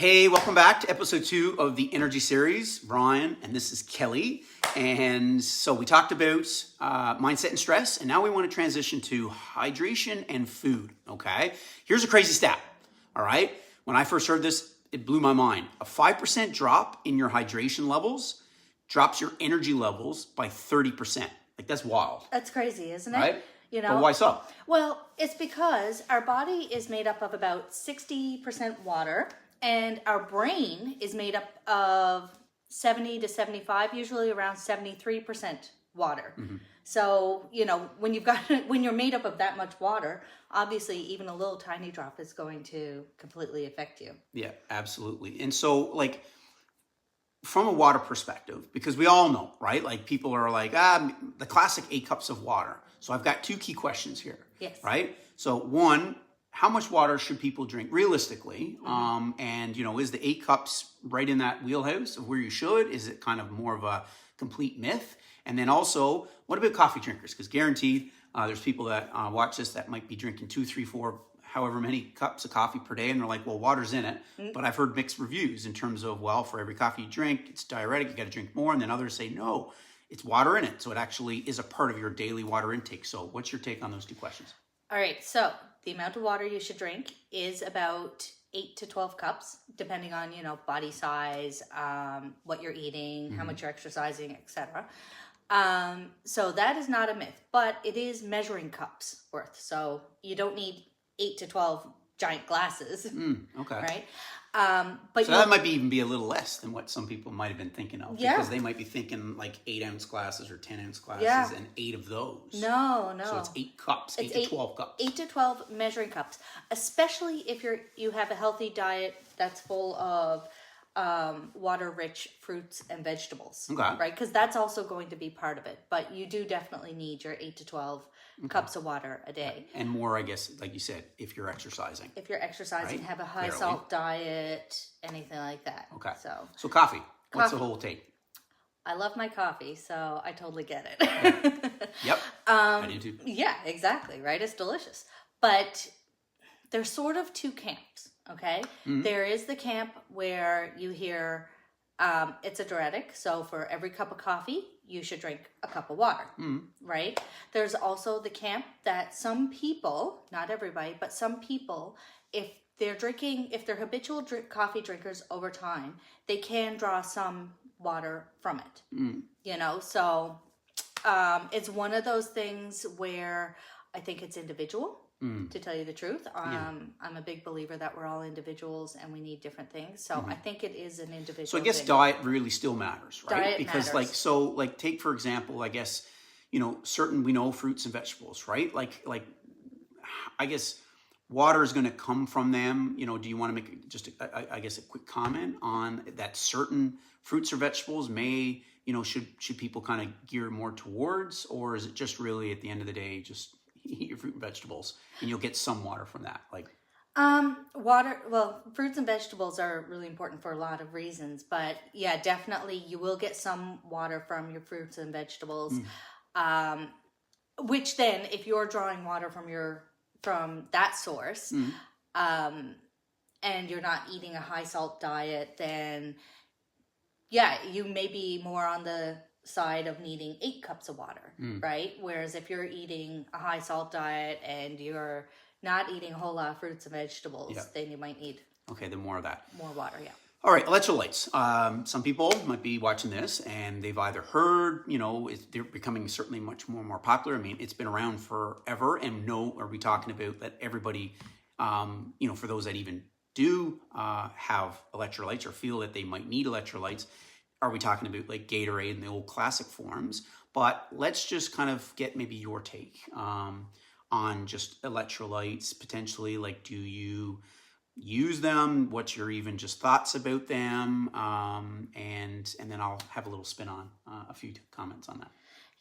Hey, welcome back to episode 2 of the Energy Series. Ryan, and this is Kelly. And so we talked about mindset and stress, and now we want to transition to hydration and food, okay? Here's a crazy stat, all right? When I first heard this, it blew my mind. A 5% drop in your hydration levels drops your energy levels by 30%. Like, that's wild. That's crazy, isn't it? Right? You know? But why so? Well, it's because our body is made up of about 60% water, and our brain is made up of 70 to 75, usually around 73% water. Mm-hmm. So, you know, when you're made up of that much water, obviously even a little tiny drop is going to completely affect you. Yeah, absolutely. And so, like, from a water perspective, because we all know, right? Like, people are like, the classic 8 cups of water. So I've got 2 key questions here. Yes. Right? So one, how much water should people drink realistically? Mm-hmm. And, you know, is the 8 cups right in that wheelhouse of where you should? Is it kind of more of a complete myth? And then also, what about coffee drinkers? Because guaranteed, there's people that watch this that might be drinking 2, 3, 4, however many cups of coffee per day. And they're like, well, water's in it. Mm-hmm. But I've heard mixed reviews in terms of, well, for every coffee you drink, it's diuretic, you got to drink more. And then others say, no, it's water in it. So it actually is a part of your daily water intake. So what's your take on those 2 questions? All right. So the amount of water you should drink is about 8 to 12 cups, depending on, you know, body size, what you're eating, how much you're exercising, etc. So that is not a myth, but it is measuring cups worth. So you don't need 8 to 12 giant glasses. Okay. Right. But so that might even be a little less than what some people might have been thinking of. Yeah. Because they might be thinking like 8-ounce glasses or 10-ounce glasses and 8 of those. No. So it's 8 cups, 8 to 12 cups. 8 to 12 measuring cups, especially if you have a healthy diet that's full of water-rich fruits and vegetables. Okay. Right? Because that's also going to be part of it. But you do definitely need your 8 to 12 cups of water a day. And more, I guess, like you said, if you're exercising. If you're exercising, right? have a high salt diet, anything like that. Okay. So coffee. What's the whole take? I love my coffee, so I totally get it. Yep. I do too. Yeah, exactly. Right? It's delicious. But there's sort of 2 camps, okay? Mm-hmm. There is the camp where you hear it's a diuretic, so for every cup of coffee, you should drink a cup of water, right? There's also the camp that some people, not everybody, but some people, if they're habitual coffee drinkers over time, they can draw some water from it, you know? So it's one of those things where I think it's individual. To tell you the truth, I'm a big believer that we're all individuals and we need different things. So I think it is an individual. So I guess diet really still matters, right? Diet because matters. Take for example, I guess, you know, we know fruits and vegetables, right? Like I guess water is going to come from them. You know, do you want to make just I guess a quick comment on that? Certain fruits or vegetables may, you know, should people kind of gear more towards, or is it just really at the end of the day just eat your fruit and vegetables and you'll get some water from that? Like water, well, fruits and vegetables are really important for a lot of reasons, but yeah, definitely you will get some water from your fruits and vegetables. Which then, if you're drawing water from that source, and you're not eating a high salt diet, then yeah, you may be more on the side of needing 8 cups of water, right? Whereas if you're eating a high salt diet and you're not eating a whole lot of fruits and vegetables, then you might need then more of that. More water, yeah. All right, electrolytes. Some people might be watching this and they've either heard, you know, they're becoming certainly much more popular. I mean, it's been around forever. And are we talking about that everybody, you know, for those that even do have electrolytes or feel that they might need electrolytes, are we talking about like Gatorade and the old classic forms? But let's just kind of get maybe your take on just electrolytes potentially. Like, do you use them? What's your even just thoughts about them? And then I'll have a little spin on a few comments on that.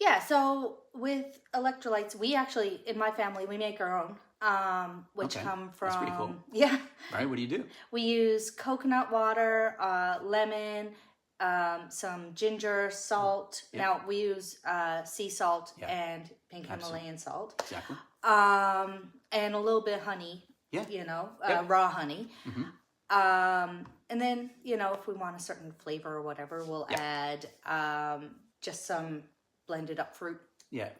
Yeah, so with electrolytes, we actually, in my family, we make our own, which come from... That's pretty cool. Yeah. All right, what do you do? We use coconut water, lemon, some ginger, salt. Now, we use sea salt and pink Himalayan salt. Exactly. And a little bit of honey, you know, raw honey. And then, you know, if we want a certain flavor or whatever, we'll add just some blended up fruit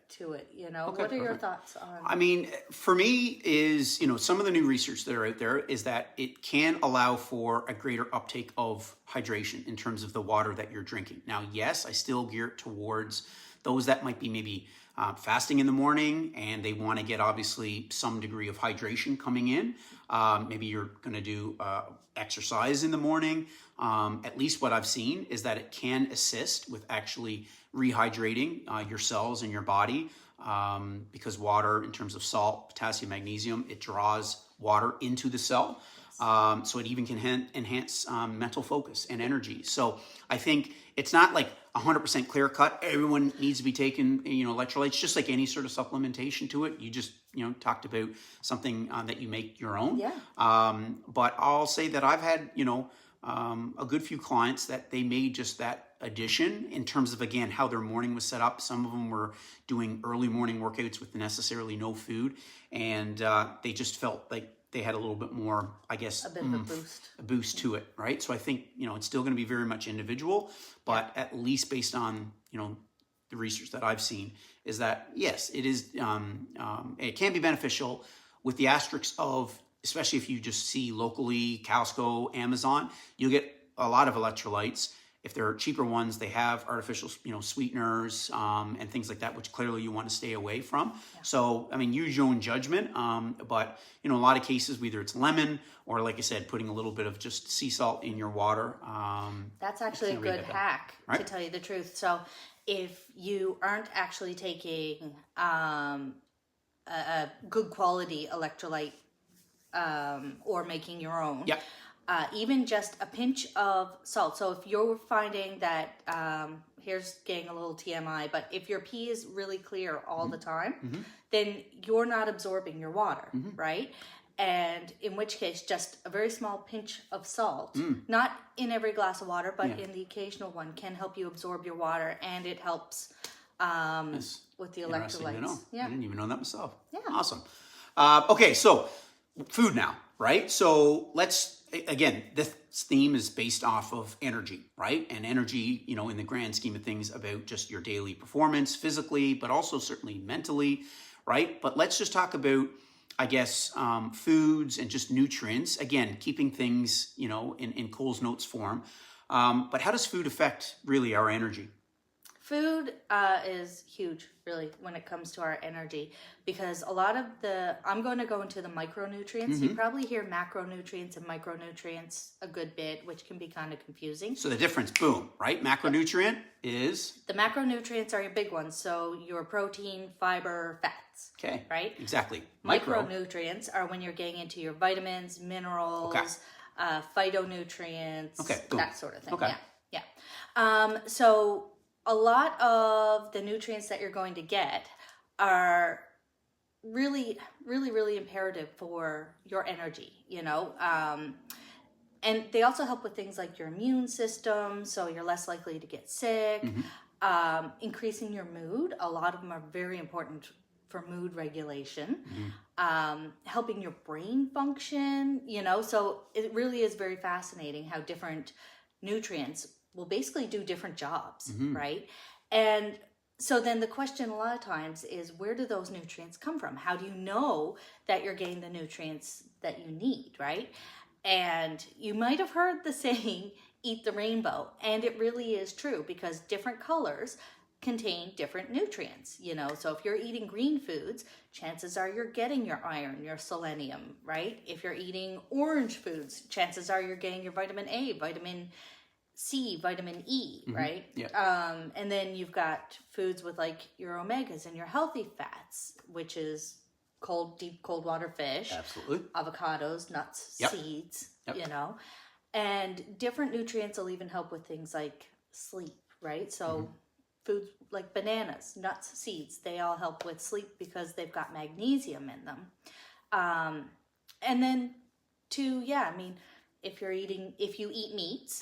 to it, you know. Okay, what are your perfect. thoughts on? I mean, for me is, you know, some of the new research that are out there is that it can allow for a greater uptake of hydration in terms of the water that you're drinking. Now, yes, I still gear it towards those that might be maybe fasting in the morning and they want to get obviously some degree of hydration coming in. Maybe you're going to do exercise in the morning. At least what I've seen is that it can assist with actually rehydrating your cells in your body, because water, in terms of salt, potassium, magnesium, it draws water into the cell. So it even can enhance mental focus and energy. So I think it's not like 100% clear cut. Everyone needs to be taking, you know, electrolytes, just like any sort of supplementation to it. You just, you know, talked about something that you make your own. Yeah. But I'll say that I've had, you know, a good few clients that they made just that addition in terms of, again, how their morning was set up. Some of them were doing early morning workouts with necessarily no food, and they just felt like they had a little bit more, I guess, A bit of a boost to it, right? So I think, you know, it's still going to be very much individual, but at least based on, you know, the research that I've seen is that, yes, it is, it can be beneficial, with the asterisks of, especially if you just see locally, Costco, Amazon, you'll get a lot of electrolytes. If they're cheaper ones, they have artificial, you know, sweeteners and things like that, which clearly you want to stay away from. Yeah. So, I mean, use your own judgment. But, you know, a lot of cases, whether it's lemon or, like I said, putting a little bit of just sea salt in your water. That's actually a good hack, right? To tell you the truth. So if you aren't actually taking a good quality electrolyte or making your own. Yep. Even just a pinch of salt. So if you're finding that, here's getting a little TMI, but if your pee is really clear all the time, then you're not absorbing your water, right? And in which case, just a very small pinch of salt, not in every glass of water, but in the occasional one, can help you absorb your water, and it helps with the electrolytes. To know. Yeah. I didn't even know that myself. Yeah. Awesome. Okay, so food now, right? So let's, again, this theme is based off of energy, right? And energy, you know, in the grand scheme of things, about just your daily performance physically, but also certainly mentally, right? But let's just talk about, I guess, foods and just nutrients. Again, keeping things, you know, in Cole's notes form. But how does food affect really our energy? Food is huge, really, when it comes to our energy, because a lot of I'm going to go into the micronutrients. You probably hear macronutrients and micronutrients a good bit, which can be kind of confusing. So the difference, boom, right? Macronutrient is? The macronutrients are your big ones. So your protein, fiber, fats. Okay. Right? Exactly. Micronutrients are when you're getting into your vitamins, minerals, phytonutrients, that sort of thing. Okay. Yeah. So a lot of the nutrients that you're going to get are really, really, really imperative for your energy, you know. And they also help with things like your immune system, so you're less likely to get sick. Increasing your mood. A lot of them are very important for mood regulation. Helping your brain function, you know. So it really is very fascinating how different nutrients will basically do different jobs, right? And so then the question a lot of times is, where do those nutrients come from? How do you know that you're getting the nutrients that you need, right? And you might have heard the saying, eat the rainbow. And it really is true, because different colors contain different nutrients, you know. So if you're eating green foods, chances are you're getting your iron, your selenium, right? If you're eating orange foods, chances are you're getting your vitamin A, vitamin C, vitamin E, right? Yeah. And then you've got foods with like your omegas and your healthy fats, which is deep cold water fish, absolutely, avocados, nuts, seeds, you know. And different nutrients will even help with things like sleep, right? So foods like bananas, nuts, seeds, they all help with sleep because they've got magnesium in them. And then if you eat meats,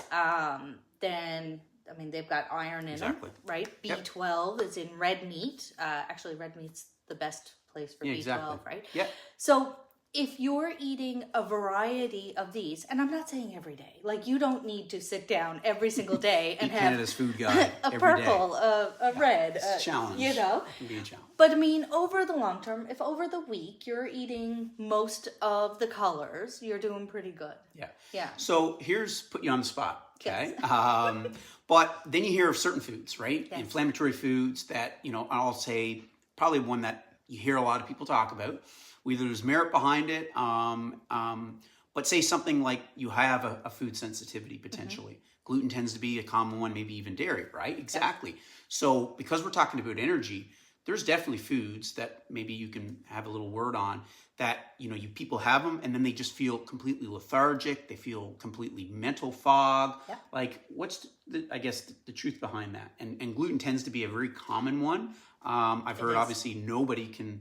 then, I mean, they've got iron in them, right? B12 is in red meat. Actually, red meat's the best place for B12, right? Yeah. So if you're eating a variety of these, and I'm not saying every day, like you don't need to sit down every single day and Eat have Canada's food guide a every purple, day. a red, It's a challenge. you know. It can be a challenge. But I mean, over the long term, if over the week you're eating most of the colors, you're doing pretty good. Yeah. Yeah. So here's put you on the spot. Okay. Yes. But then you hear of certain foods, right? Yes. Inflammatory foods that, I'll say probably one that you hear a lot of people talk about. Whether there's merit behind it, but say something like you have a food sensitivity potentially. Gluten tends to be a common one, maybe even dairy, right? Exactly. Yep. So because we're talking about energy, there's definitely foods that maybe you can have a little word on that, people have them and then they just feel completely lethargic. They feel completely mental fog. Yep. Like what's the truth behind that? And gluten tends to be a very common one. I've heard obviously nobody can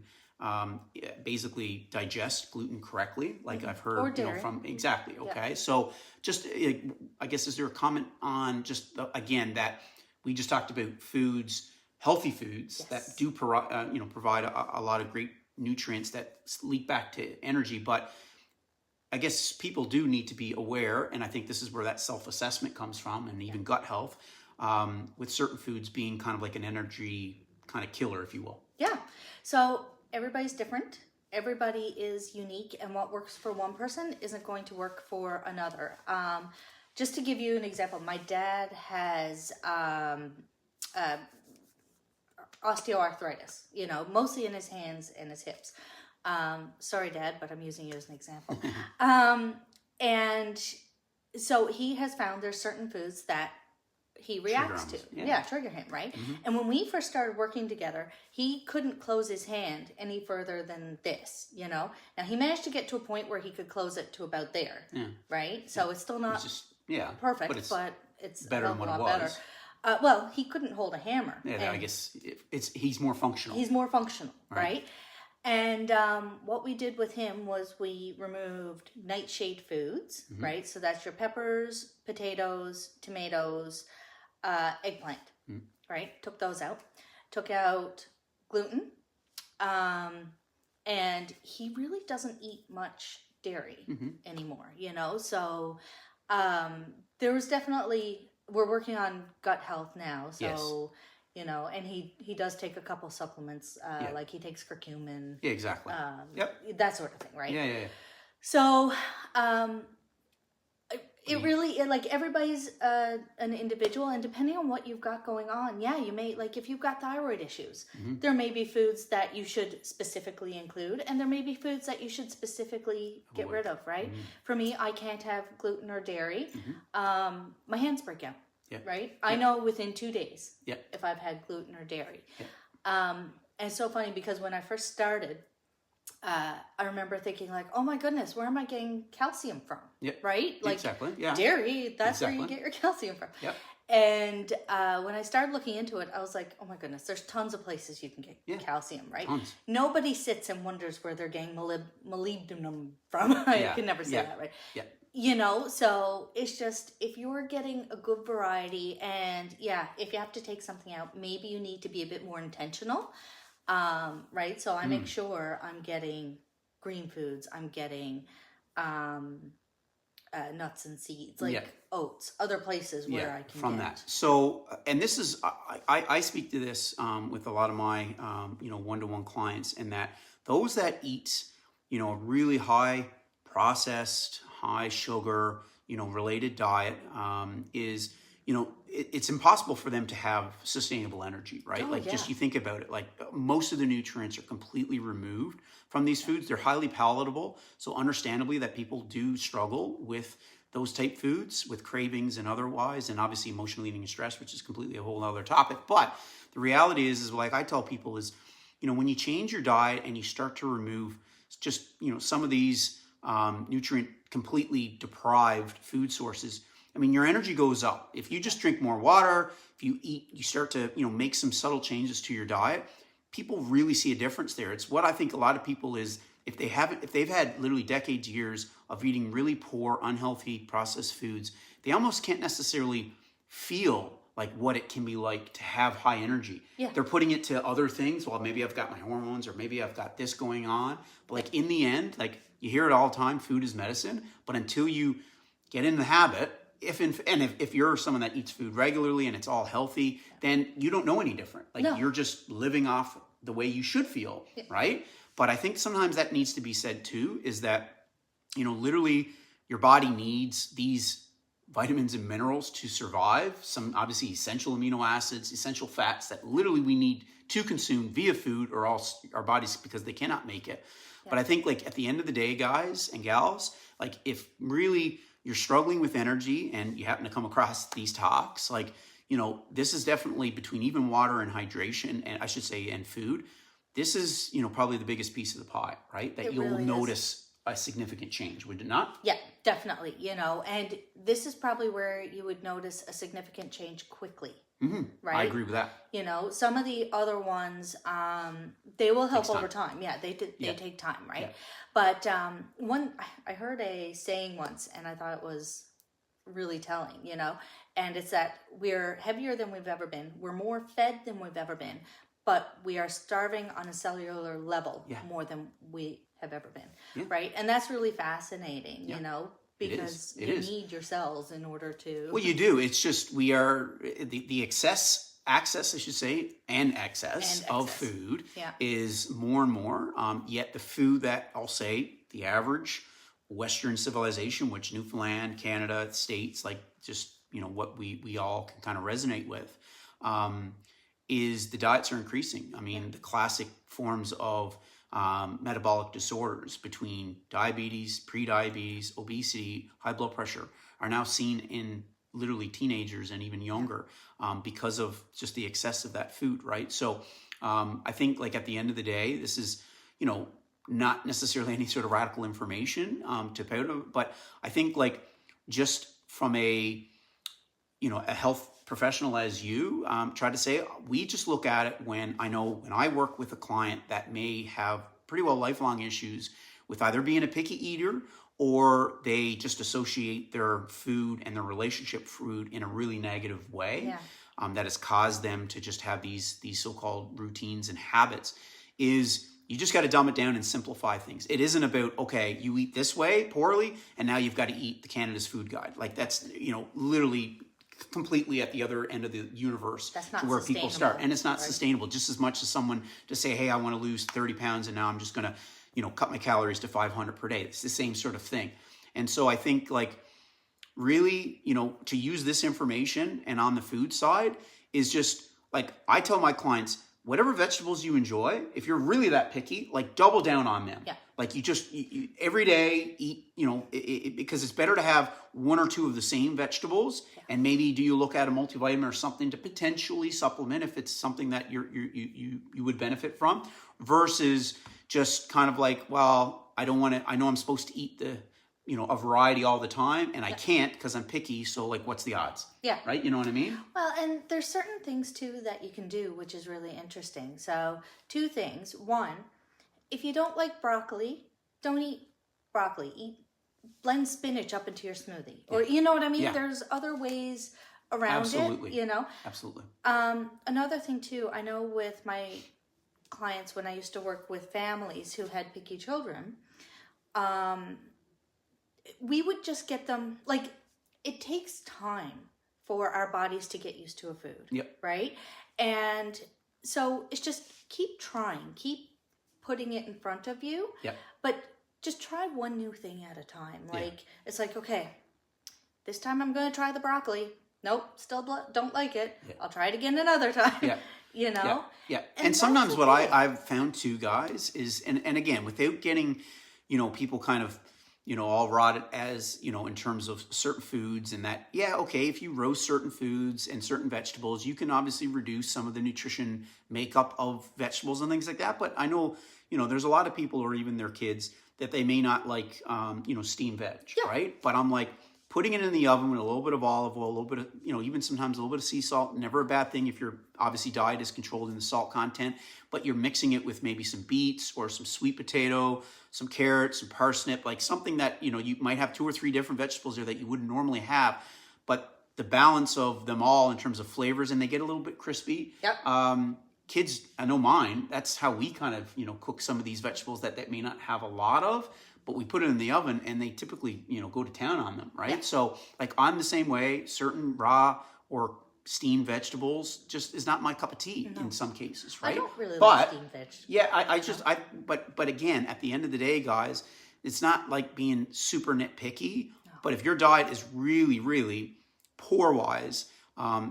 basically digest gluten correctly. Like I've heard, from exactly. Okay. Yeah. So just, I guess, is there a comment on just again, that we just talked about foods, healthy foods that do provide a lot of great nutrients that leak back to energy. But I guess people do need to be aware. And I think this is where that self-assessment comes from, and even gut health, with certain foods being kind of like an energy kind of killer, if you will. Yeah. So everybody's different. Everybody is unique, and what works for one person isn't going to work for another. Just to give you an example, my dad has osteoarthritis, mostly in his hands and his hips. Sorry, Dad, but I'm using you as an example. And so he has found there's certain foods that he reacts to. Yeah, trigger him, right? Mm-hmm. And when we first started working together, he couldn't close his hand any further than this, Now he managed to get to a point where he could close it to about there, right? So it's still not perfect, but it's better than what it was. Better. Well, he couldn't hold a hammer. Yeah, I guess he's more functional. He's more functional, right? And what we did with him was we removed nightshade foods, right? So that's your peppers, potatoes, tomatoes, eggplant, right? Took those out. Took out gluten. And he really doesn't eat much dairy anymore, So there was definitely, we're working on gut health now. So, and he does take a couple supplements, like he takes curcumin. Yeah, exactly. That sort of thing, right? Yeah. So, it really, like everybody's an individual, and depending on what you've got going on, you may, like if you've got thyroid issues, there may be foods that you should specifically include, and there may be foods that you should specifically get rid of, right? For me, I can't have gluten or dairy. My hands break out, right? I know within 2 days if I've had gluten or dairy. And it's so funny because when I first started, I remember thinking like, oh my goodness, where am I getting calcium from? Right? Like dairy, that's where you get your calcium from. And when I started looking into it, I was like, oh my goodness, there's tons of places you can get calcium, right? Tons. Nobody sits and wonders where they're getting molybdenum from. I can never say that, right? So it's just, if you're getting a good variety, and if you have to take something out, maybe you need to be a bit more intentional. Right? So I make sure I'm getting green foods. I'm getting nuts and seeds, like oats, other places where I can from get. That. So, and this is, I speak to this with a lot of my, one-to-one clients, and that those that eat, a really high processed, high sugar, related diet is, it's impossible for them to have sustainable energy, right? Just you think about it, like most of the nutrients are completely removed from these foods. They're highly palatable. So understandably that people do struggle with those type foods, with cravings and otherwise, and obviously emotional eating and stress, which is completely a whole other topic. But the reality is like I tell people is, when you change your diet and you start to remove just, some of these nutrient completely deprived food sources, I mean, your energy goes up. If you just drink more water, if you eat, you start to, make some subtle changes to your diet, people really see a difference there. It's what I think a lot of people is, if they've had literally decades, years of eating really poor, unhealthy processed foods, they almost can't necessarily feel like what it can be like to have high energy. Yeah. They're putting it to other things. Well, maybe I've got my hormones, or maybe I've got this going on. But like in the end, like you hear it all the time, food is medicine. But until you get in the habit, if you're someone that eats food regularly and it's all healthy, then you don't know any different. Like No. you're just living off the way you should feel, right? But I think sometimes that needs to be said too, is that, you know, literally your body needs these vitamins and minerals to survive. Some obviously essential amino acids, essential fats that literally we need to consume via food, or else our bodies, because they cannot make it. Yeah. But I think like at the end of the day, guys and gals, like if really you're struggling with energy and you happen to come across these talks, like, you know, this is definitely between even water and hydration, and I should say, and food. This is, you know, probably the biggest piece of the pie, right? That you'll really notice a significant change, would it not? Yeah, definitely. You know, and this is probably where you would notice a significant change quickly. Mm-hmm. Right? I agree with that. You know, some of the other ones, they will help over time. Yeah, they take time, right? Yeah. But I heard a saying once, and I thought it was really telling, you know, and it's that we're heavier than we've ever been. We're more fed than we've ever been, but we are starving on a cellular level more than we have ever been, right? And that's really fascinating, you know, because you need your cells in order to... Well, you do. It's just we are... The access, I should say, and excess of food is more and more. Yet the food that I'll say, the average Western civilization, which Newfoundland, Canada, States, like just, you know, what we all can kind of resonate with, is the diets are increasing. I mean, the classic forms of metabolic disorders between diabetes, pre-diabetes, obesity, high blood pressure are now seen in literally teenagers and even younger because of just the excess of that food, right? So I think like at the end of the day, this is, you know, not necessarily any sort of radical information to put out, but I think like just from a, you know, a health professional as you try to say, we just look at it when I work with a client that may have pretty well lifelong issues with either being a picky eater, or they just associate their food and their relationship food in a really negative way that has caused them to just have these so-called routines and habits, is you just got to dumb it down and simplify things. It isn't about, okay, you eat this way poorly and now you've got to eat the Canada's Food Guide. Like that's, you know, literally completely at the other end of the universe to where people start. And it's not sustainable, just as much as someone to say, hey, I want to lose 30 pounds and now I'm just going to, you know, cut my calories to 500 per day. It's the same sort of thing. And so I think like really, you know, to use this information and on the food side is just like, I tell my clients, whatever vegetables you enjoy, if you're really that picky, like double down on them. Yeah. Like you every day eat, you know, because it's better to have one or two of the same vegetables, and maybe do you look at a multivitamin or something to potentially supplement if it's something that you would benefit from, versus just kind of like, well, I know I'm supposed to eat a variety all the time, and I can't because I'm picky. So like, what's the odds? Yeah. Right. You know what I mean? Well, and there's certain things too that you can do, which is really interesting. So 2 things. 1, if you don't like broccoli, don't eat broccoli. Blend spinach up into your smoothie, or you know what I mean? Yeah. There's other ways around it, you know? Absolutely. Another thing too, I know with my clients when I used to work with families who had picky children, we would just get them, like, it takes time for our bodies to get used to a food, right? And so it's just keep trying, keep putting it in front of you, but just try one new thing at a time. Like, it's like, okay, this time I'm going to try the broccoli. Nope, still don't like it. I'll try it again another time, you know? Yeah. And sometimes what I've found too, guys, is, and again, without getting, you know, people kind of, you know, all rotted as, you know, in terms of certain foods and that, okay, if you roast certain foods and certain vegetables, you can obviously reduce some of the nutrition makeup of vegetables and things like that. But I know, you know, there's a lot of people, or even their kids, that they may not like, you know, steamed veg, right? But I'm like, putting it in the oven with a little bit of olive oil, a little bit of, you know, even sometimes a little bit of sea salt, never a bad thing if your obviously diet is controlled in the salt content, but you're mixing it with maybe some beets or some sweet potato, some carrots, some parsnip, like something that, you know, you might have 2 or 3 different vegetables there that you wouldn't normally have. But the balance of them all in terms of flavors, and they get a little bit crispy. Yep. Kids, I know mine, that's how we kind of, cook some of these vegetables that may not have a lot of, but we put it in the oven and they typically, go to town on them, right? Yeah. So like I'm the same way. Certain raw or steamed vegetables just is not my cup of tea in some cases, right? I don't really like steamed vegetables. Yeah, but again, at the end of the day, guys, it's not like being super nitpicky, but if your diet is really, really poor-wise,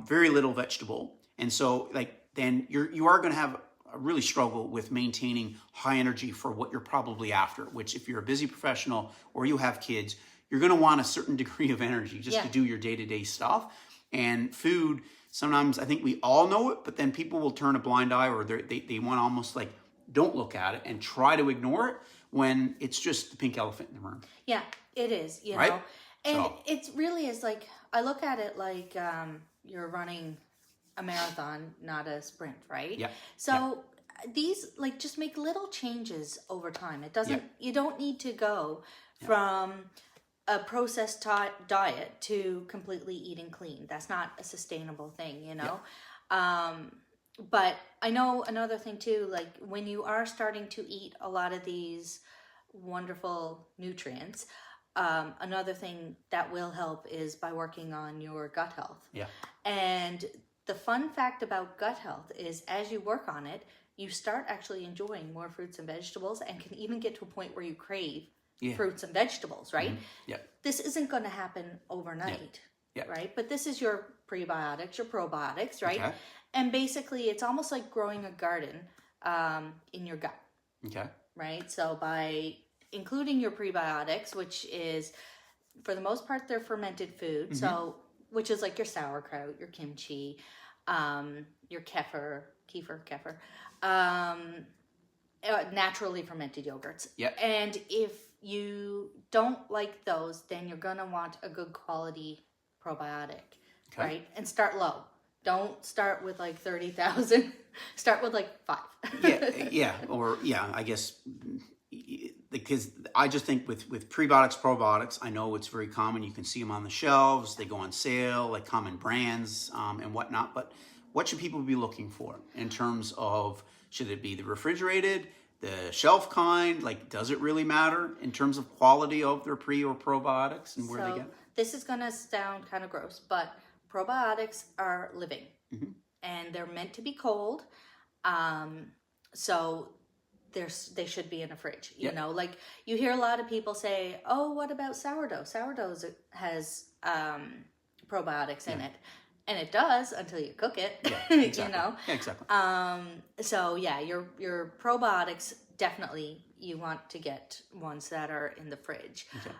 very little vegetable, and so like, then you are going to have a really struggle with maintaining high energy for what you're probably after, which if you're a busy professional or you have kids, you're going to want a certain degree of energy just to do your day-to-day stuff. And food, sometimes I think we all know it, but then people will turn a blind eye, or they want to almost like don't look at it and try to ignore it when it's just the pink elephant in the room. Yeah, it is, you right? know. And it really is like, I look at it like you're running a marathon, not a sprint, right? Yeah. So these, like, just make little changes over time. It doesn't, you don't need to go from a processed diet to completely eating clean. That's not a sustainable thing, you know? But I know another thing too, like when you are starting to eat a lot of these wonderful nutrients, another thing that will help is by working on your gut health. Yeah. And the fun fact about gut health is as you work on it, you start actually enjoying more fruits and vegetables and can even get to a point where you crave fruits and vegetables, right? Mm-hmm. Yeah. This isn't going to happen overnight, right? But this is your prebiotics, your probiotics, right? Okay. And basically it's almost like growing a garden in your gut. Okay. Right? So by including your prebiotics, which is, for the most part, they're fermented food. So, which is like your sauerkraut, your kimchi, your kefir, naturally fermented yogurts. Yep. And if you don't like those, then you're going to want a good quality probiotic, right? And start low. Don't start with like 30,000. Start with like 5. I guess, because I just think with prebiotics, probiotics, I know it's very common. You can see them on the shelves. They go on sale, like common brands and whatnot. But what should people be looking for in terms of, should it be the refrigerated, the shelf kind? Like, does it really matter in terms of quality of their pre or probiotics and where they get it? This is going to sound kind of gross, but probiotics are living and they're meant to be cold. So they should be in a fridge, you know, like you hear a lot of people say, oh, what about sourdough? Sourdough has probiotics in it, and it does until you cook it, exactly. you know? Yeah, exactly. So yeah, your probiotics, definitely you want to get ones that are in the fridge. Okay.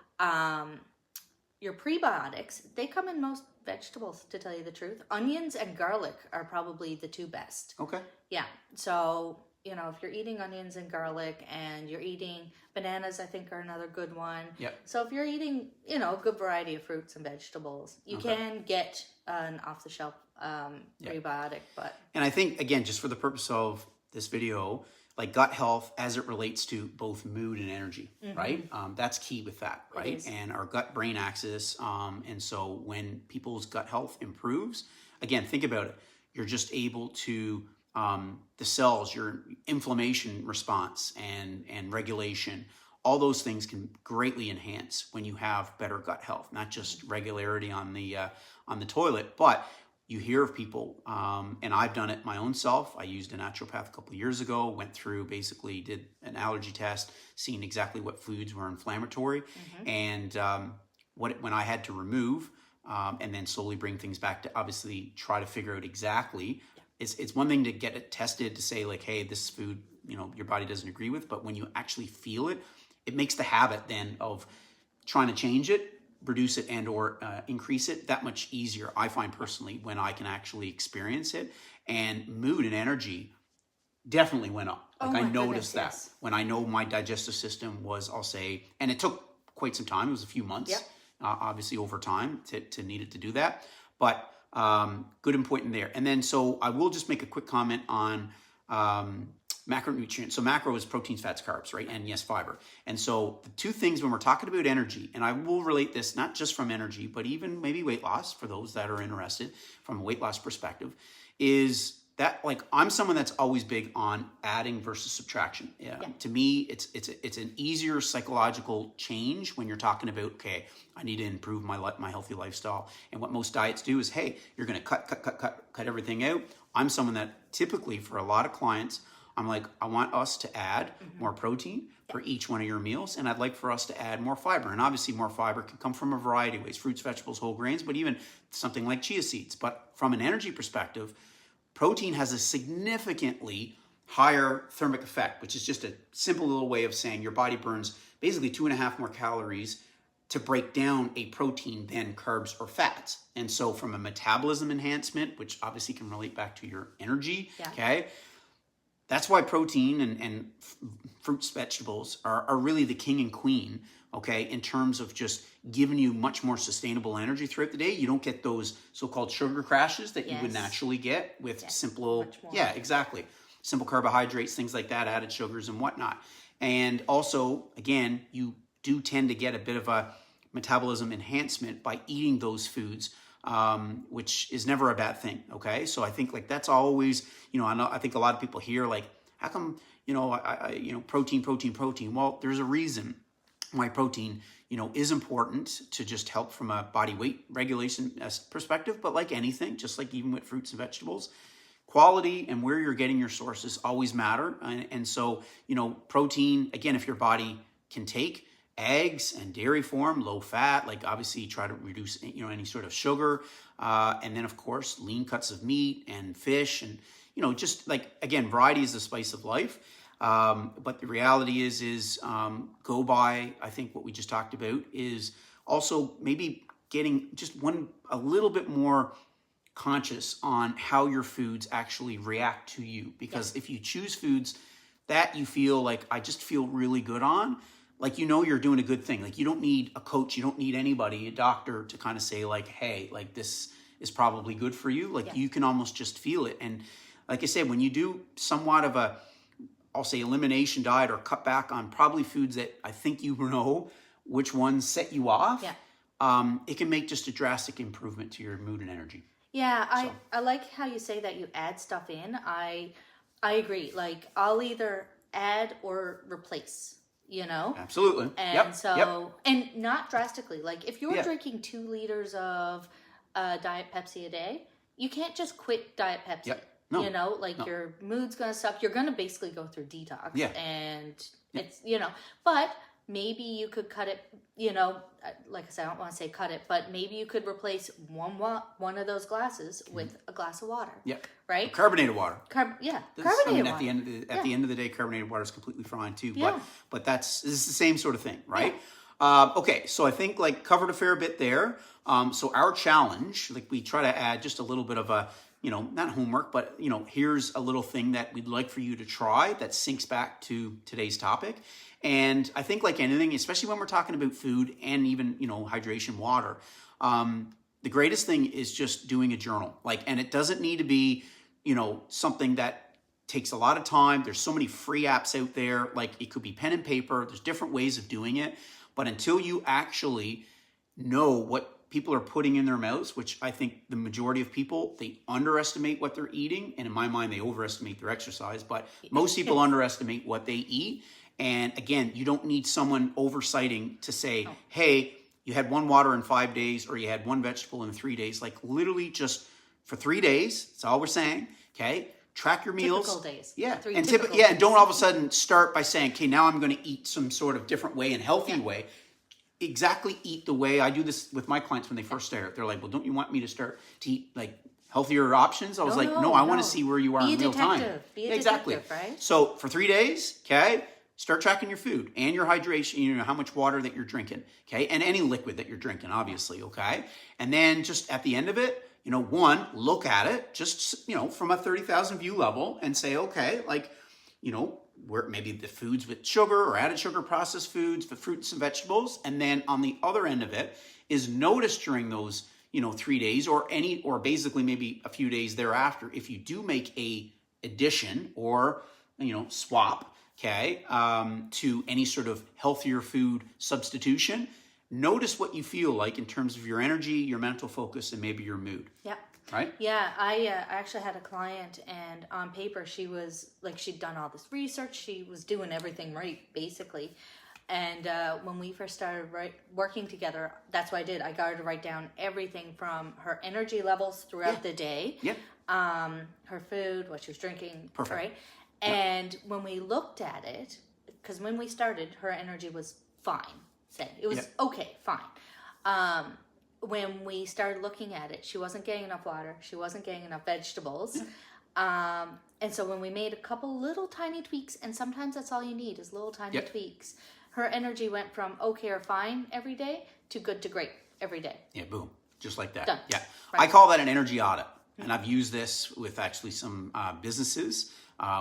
Your prebiotics, they come in most vegetables, to tell you the truth. Onions and garlic are probably the two best. Okay. Yeah. So, you know, if you're eating onions and garlic and you're eating bananas, I think are another good one. Yep. So if you're eating, you know, a good variety of fruits and vegetables, you can get an off-the-shelf prebiotic. And I think, again, just for the purpose of this video, like gut health as it relates to both mood and energy, right? That's key with that, right? And our gut-brain axis. And so when people's gut health improves, again, think about it. You're just able to, the cells, your inflammation response and regulation, all those things can greatly enhance when you have better gut health, not just regularity on the toilet, but you hear of people, and I've done it my own self. I used a naturopath a couple of years ago, went through, basically did an allergy test, seeing exactly what foods were inflammatory. And when I had to remove and then slowly bring things back to obviously try to figure out exactly, it's one thing to get it tested to say like, hey, this food, you know, your body doesn't agree with, but when you actually feel it, it makes the habit then of trying to change it, reduce it and or increase it that much easier, I find personally, when I can actually experience it. And mood and energy definitely went up. Like I noticed that when I know my digestive system was, I'll say, and it took quite some time. It was a few months, obviously over time to need it to do that. But good point in there. And then, so I will just make a quick comment on macronutrient. So macro is proteins, fats, carbs, right? And yes, fiber. And so the two things when we're talking about energy, and I will relate this not just from energy, but even maybe weight loss for those that are interested from a weight loss perspective, is that like I'm someone that's always big on adding versus subtraction. Yeah. To me, it's an easier psychological change when you're talking about, okay, I need to improve my healthy lifestyle. And what most diets do is, hey, you're going to cut everything out. I'm someone that typically for a lot of clients, I'm like, I want us to add more protein for each one of your meals, and I'd like for us to add more fiber. And obviously more fiber can come from a variety of ways, fruits, vegetables, whole grains, but even something like chia seeds. But from an energy perspective, protein has a significantly higher thermic effect, which is just a simple little way of saying your body burns basically 2.5 more calories to break down a protein than carbs or fats. And so from a metabolism enhancement, which obviously can relate back to your energy, okay, that's why protein and fruits, vegetables are really the king and queen, okay, in terms of just giving you much more sustainable energy throughout the day. You don't get those so-called sugar crashes that you would naturally get with simple, exactly, simple carbohydrates, things like that, added sugars and whatnot. And also, again, you do tend to get a bit of a metabolism enhancement by eating those foods, which is never a bad thing. Okay. So I think like that's always, I think a lot of people hear like, how come, protein. Well, there's a reason why protein, is important to just help from a body weight regulation perspective. But like anything, just like even with fruits and vegetables, quality and where you're getting your sources always matter. And so, protein, again, if your body can take eggs and dairy form, low fat, like obviously try to reduce, any sort of sugar. And then of course, lean cuts of meat and fish and, just like, again, variety is the spice of life. But the reality is go by, I think what we just talked about is also maybe getting just a little bit more conscious on how your foods actually react to you. Because if you choose foods that you feel like, I just feel really good on, like, you're doing a good thing. Like, you don't need a coach. You don't need anybody, a doctor to kind of say like, hey, like this is probably good for you. Like you can almost just feel it. And like I said, when you do somewhat of I'll say elimination diet or cut back on probably foods that I think which ones set you off, it can make just a drastic improvement to your mood and energy. Yeah, I like how you say that you add stuff in. I agree. Like I'll either add or replace. Absolutely. And and not drastically. Like if you're drinking 2 liters of Diet Pepsi a day, you can't just quit Diet Pepsi. No, your mood's going to suck. You're going to basically go through detox. And it's, but maybe you could cut it, like I said, I don't want to say cut it, but maybe you could replace one of those glasses with a glass of water. Right? Or carbonated water. Carbonated water. At the end of the day, carbonated water is completely fine too. But this is the same sort of thing, right? Okay, so I think like covered a fair bit there. So our challenge, like we try to add just a little bit of a, not homework, but, here's a little thing that we'd like for you to try that syncs back to today's topic. And I think like anything, especially when we're talking about food and even, hydration, water, the greatest thing is just doing a journal. And it doesn't need to be, something that takes a lot of time. There's so many free apps out there. Like it could be pen and paper. There's different ways of doing it. But until you actually know what people are putting in their mouths, which I think the majority of people, they underestimate what they're eating. And in my mind, they overestimate their exercise. But most people underestimate what they eat. And again, you don't need someone oversighting to say, hey, you had 1 water in 5 days or you had 1 vegetable in 3 days. Like literally just for 3 days, that's all we're saying, okay? Track your meals. Typical days. And don't all of a sudden start by saying, okay, now I'm going to eat some sort of different way and healthy way. Exactly eat the way I do this with my clients when they first start. They're like, well, don't you want me to start to eat like healthier options? I was I want to see where you are in real time. Be a detective, right? So for 3 days, okay, start tracking your food and your hydration, how much water that you're drinking, okay, and any liquid that you're drinking, obviously, okay? And then just at the end of it, one, look at it just, from a 30,000 view level and say, okay, like, where maybe the foods with sugar or added sugar, processed foods, the fruits and vegetables. And then on the other end of it is notice during those, 3 days or basically maybe a few days thereafter, if you do make a addition or swap, okay, to any sort of healthier food substitution, notice what you feel like in terms of your energy, your mental focus, and maybe your mood. Yeah. Right? Yeah, I actually had a client, and on paper she was like, she'd done all this research, she was doing everything right, basically. And when we first started working together, that's what I did. I got her to write down everything from her energy levels throughout the day, her food, what she was drinking, Perfect. right? And when we looked at it, because when we started, her energy was fine. It was okay, fine. When we started looking at it, she wasn't getting enough water. She wasn't getting enough vegetables. And so when we made a couple little tiny tweaks, and sometimes that's all you need is little tiny tweaks, her energy went from okay or fine every day to good to great every day. Yeah, boom. Just like that. Done. Yeah. Right. I call that an energy audit. And I've used this with actually some businesses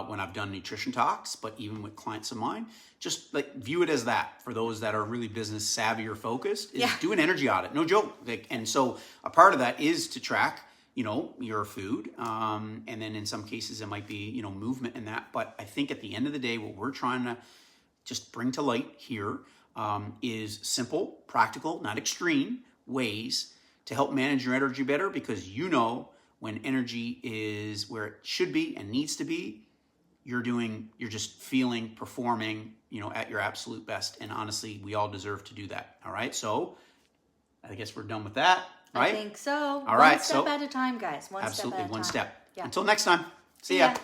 when I've done nutrition talks, but even with clients of mine, just like view it as that for those that are really business savvy or focused, is do an energy audit. No joke. And so a part of that is to track, your food. And then in some cases it might be, movement in that. But I think at the end of the day, what we're trying to just bring to light here is simple, practical, not extreme ways to help manage your energy better, because when energy is where it should be and needs to be, you're just feeling, performing, at your absolute best. And honestly, we all deserve to do that. All right. So I guess we're done with that. Right? I think so. All right. One step at a time, guys. Absolutely. One step. Yeah. Until next time. See ya.